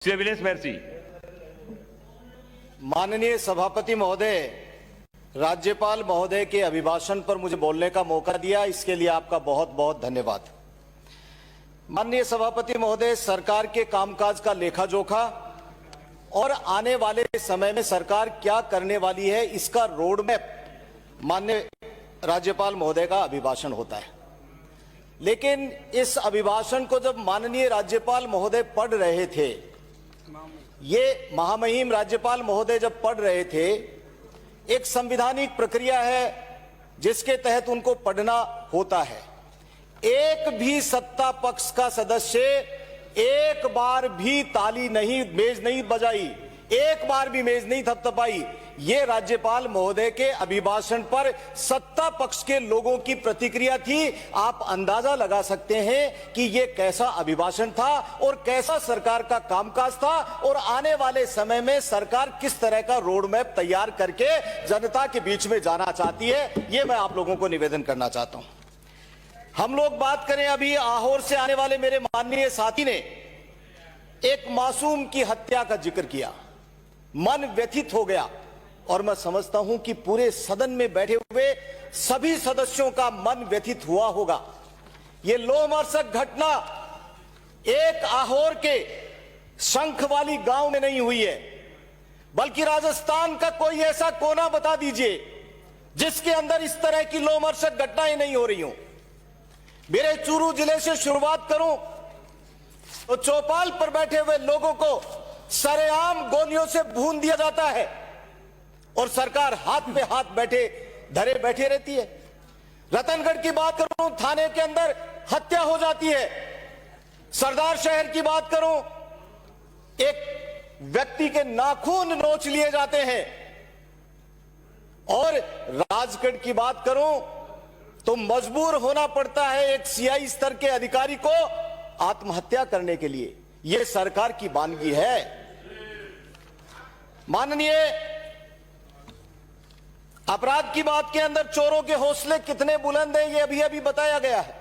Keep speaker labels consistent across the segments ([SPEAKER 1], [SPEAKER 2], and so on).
[SPEAKER 1] Mercy.
[SPEAKER 2] माननीय सभापति महोदय, राज्यपाल महोदय के अभिभाषण पर मुझे बोलने का मौका दिया, इसके लिए आपका बहुत बहुत धन्यवाद। माननीय सभापति महोदय, सरकार के कामकाज का लेखा जोखा और आने वाले समय में सरकार क्या करने वाली है, इसका रोड मैप माननीय राज्यपाल महोदय का अभिभाषण होता है। लेकिन इस अभिभाषण को जब माननीय राज्यपाल महोदय पढ़ रहे थे, ये महामहिम राज्यपाल महोदय जब पढ़ रहे थे, एक संवैधानिक प्रक्रिया है जिसके तहत उनको पढ़ना होता है। एक भी सत्ता पक्ष का सदस्य एक बार भी ताली नहीं, मेज नहीं बजाई, एक बार भी मेज नहीं थपथपाई। ये राज्यपाल महोदय के अभिभाषण पर सत्ता पक्ष के लोगों की प्रतिक्रिया थी। आप अंदाजा लगा सकते हैं कि ये कैसा अभिभाषण था और कैसा सरकार का कामकाज था और आने वाले समय में सरकार किस तरह का रोड मैप तैयार करके जनता के बीच में जाना चाहती है, ये मैं आप लोगों को निवेदन करना चाहता हूं। हम लोग बात करें, अभी आहोर से आने वाले मेरे माननीय साथी ने एक मासूम की हत्या का जिक्र किया, मन व्यथित हो गया और मैं समझता हूं कि पूरे सदन में बैठे हुए सभी सदस्यों का मन व्यथित हुआ होगा। यह लोमहर्षक घटना एक आहोर के शंख वाली गांव में नहीं हुई है, बल्कि राजस्थान का कोई ऐसा कोना बता दीजिए जिसके अंदर इस तरह की लोमहर्षक घटनाएं नहीं हो रही हो। मेरे चूरू जिले से शुरुआत करूं तो चौपाल पर बैठे हुए लोगों को सरेआम गोलियों से भून दिया जाता है और सरकार हाथ पे हाथ धरे बैठे रहती है। रतनगढ़ की बात करूं, थाने के अंदर हत्या हो जाती है। सरदार शहर की बात करूं, एक व्यक्ति के नाखून नोच लिए जाते हैं। और राजगढ़ की बात करूं तो मजबूर होना पड़ता है एक सीआई स्तर के अधिकारी को आत्महत्या करने के लिए। यह सरकार की वानगी है। माननीय, अपराध की बात के अंदर चोरों के हौसले कितने बुलंद हैं, यह अभी बताया गया है।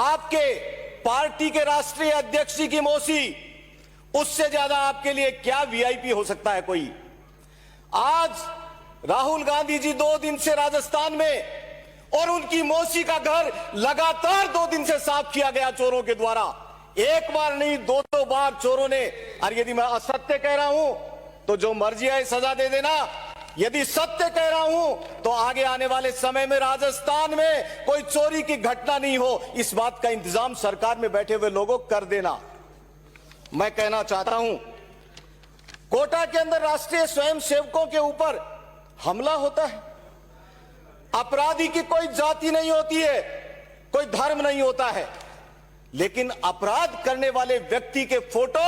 [SPEAKER 2] आपके पार्टी के राष्ट्रीय अध्यक्ष जी की मौसी, उससे ज्यादा आपके लिए क्या वीआईपी हो सकता है कोई। आज राहुल गांधी जी 2 दिन से राजस्थान में और उनकी मौसी का घर लगातार 2 दिन से साफ किया गया चोरों के द्वारा। एक बार नहीं, 2 बार चोरों ने। और यदि मैं असत्य कह रहा हूं तो जो मर्जी है सजा दे देना। यदि सत्य कह रहा हूं तो आगे आने वाले समय में राजस्थान में कोई चोरी की घटना नहीं हो, इस बात का इंतजाम सरकार में बैठे हुए लोगों कर देना। मैं कहना चाहता हूं, कोटा के अंदर राष्ट्रीय स्वयंसेवकों के ऊपर हमला होता है। अपराधी की कोई जाति नहीं होती है, कोई धर्म नहीं होता है, लेकिन अपराध करने वाले व्यक्ति के फोटो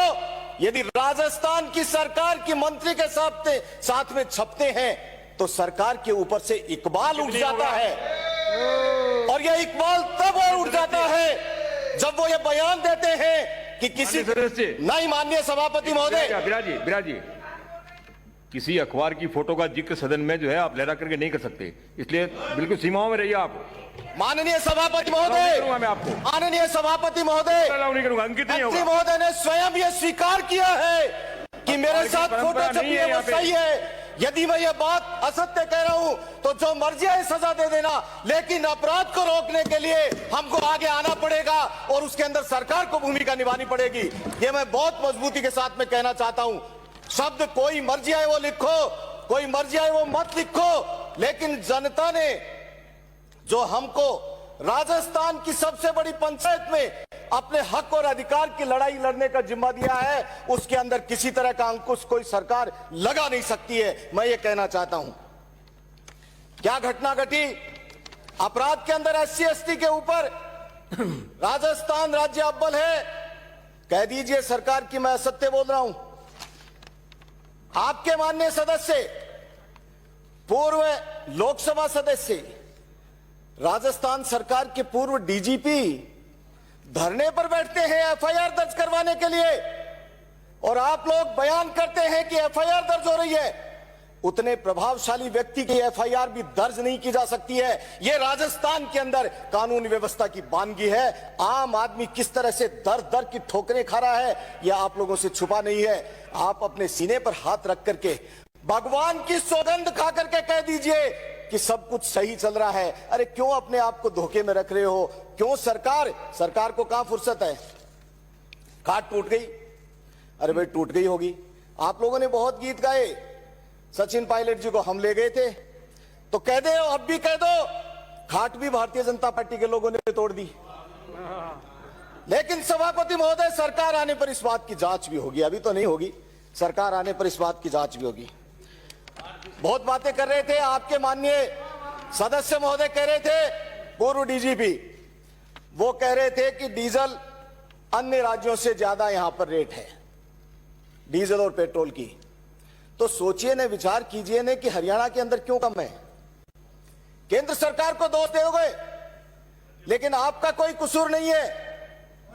[SPEAKER 2] यदि राजस्थान की सरकार की मंत्री के साथ में छपते हैं तो सरकार के ऊपर से इकबाल उठ जाता है। और यह इकबाल तब और उठ जाता है जब वो ये बयान देते हैं कि किसी नहीं, माननीय सभापति महोदय,
[SPEAKER 1] बिराजी, किसी अखबार की फोटो का जिक्र सदन में जो है आप लहरा करके नहीं कर सकते, इसलिए बिल्कुल सीमाओं में रहिए आप।
[SPEAKER 2] माननीय सभापति महोदय,
[SPEAKER 1] मैं आपको
[SPEAKER 2] माननीय सभापति महोदय, मंत्री महोदय ने स्वयं यह स्वीकार किया है कि मेरे साथ फोटो छपी है वो सही है। यदि मैं ये बात असत्य कह रहा हूं तो जो मर्जी है सजा दे देना, लेकिन अपराध को रोकने के लिए हमको आगे आना पड़ेगा और उसके अंदर सरकार को भूमिका निभानी पड़ेगी। ये मैं बहुत मजबूती के साथ में कहना चाहता हूं। शब्द कोई मर्जी आए वो लिखो, कोई मर्जी आए वो मत लिखो, लेकिन जनता ने जो हमको राजस्थान की सबसे बड़ी पंचायत में अपने हक और अधिकार की लड़ाई लड़ने का जिम्मा दिया है, उसके अंदर किसी तरह का अंकुश कोई सरकार लगा नहीं सकती है। मैं ये कहना चाहता हूं, क्या घटना घटी अपराध के अंदर SC ST के ऊपर। राजस्थान राज्य अव्वल है, कह दीजिए सरकार की मैं असत्य बोल रहा हूं। आपके माननीय सदस्य, पूर्व लोकसभा सदस्य, राजस्थान सरकार के पूर्व डीजीपी धरने पर बैठते हैं एफआईआर दर्ज करवाने के लिए, और आप लोग बयान करते हैं कि एफआईआर दर्ज हो रही है। उतने प्रभावशाली व्यक्ति की एफआईआर भी दर्ज नहीं की जा सकती है। यह राजस्थान के अंदर कानून व्यवस्था की वानगी है। आम आदमी किस तरह से दर दर की ठोकरें खा रहा है, यह आप लोगों से छुपा नहीं है। आप अपने सीने पर हाथ रख करके भगवान की सौगंध खा करके कह दीजिए कि सब कुछ सही चल रहा है। अरे क्यों अपने आप को धोखे में रख रहे हो? क्यों? सरकार को कहां फुर्सत है? खाट टूट गई, अरे भाई टूट गई होगी। आप लोगों ने बहुत गीत गाए, सचिन पायलट जी को हम ले गए थे, तो कह दो, अब भी कह दो, खाट भी भारतीय जनता पार्टी के लोगों ने तोड़ दी। लेकिन सभापति महोदय, सरकार आने पर इस बात की जांच भी होगी। अभी तो नहीं होगी, सरकार आने पर इस बात की जांच भी होगी। बहुत बातें कर रहे थे आपके माननीय सदस्य महोदय, कह रहे थे, पूर्व डीजीपी, वो कह रहे थे कि डीजल अन्य राज्यों से ज्यादा यहां पर रेट है, डीजल और पेट्रोल की। तो सोचिए ने, विचार कीजिए ने कि हरियाणा के अंदर क्यों कम है। केंद्र सरकार को दोष दोगे, लेकिन आपका कोई कसूर नहीं है।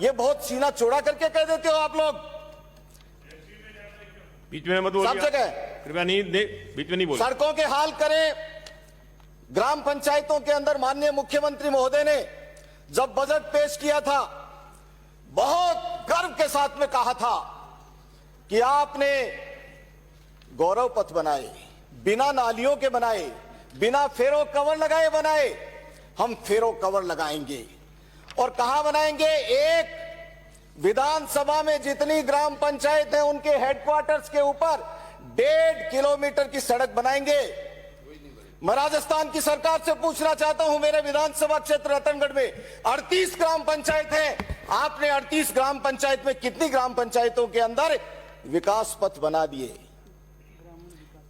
[SPEAKER 2] ये बहुत सीना चौड़ा करके कह देते हो आप लोग।
[SPEAKER 1] बीच में मत बोलिए,
[SPEAKER 2] सब जगह
[SPEAKER 1] कृपया नहीं, बीच में नहीं बोलिए।
[SPEAKER 2] सड़कों के हाल करें, ग्राम पंचायतों के अंदर माननीय मुख्यमंत्री महोदय ने जब बजट पेश किया था, बहुत गर्व के साथ में कहा था कि आपने गौरव पथ बनाए, बिना नालियों के बनाए, बिना फेरो कवर लगाए बनाए। हम फेरो कवर लगाएंगे। और कहां बनाएंगे? एक विधानसभा में जितनी ग्राम पंचायत है उनके हेडक्वार्टर्स के ऊपर 1.5 किलोमीटर की सड़क बनाएंगे। मैं राजस्थान की सरकार से पूछना चाहता हूं, मेरे विधानसभा क्षेत्र रतनगढ़ में 38 ग्राम पंचायत है। आपने 38 ग्राम पंचायत में कितनी ग्राम पंचायतों के अंदर विकास पथ बना दिए?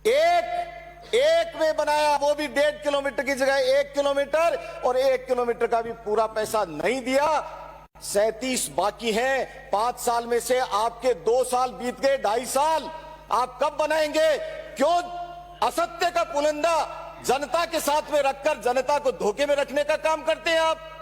[SPEAKER 2] एक में बनाया, वो भी 1.5 किलोमीटर की जगह 1 किलोमीटर, और 1 किलोमीटर का भी पूरा पैसा नहीं दिया। 37 बाकी हैं। 5 साल में से आपके 2 साल बीत गए, 2.5 साल। आप कब बनाएंगे? क्यों असत्य का पुलिंदा जनता के साथ में रखकर जनता को धोखे में रखने का काम करते हैं आप?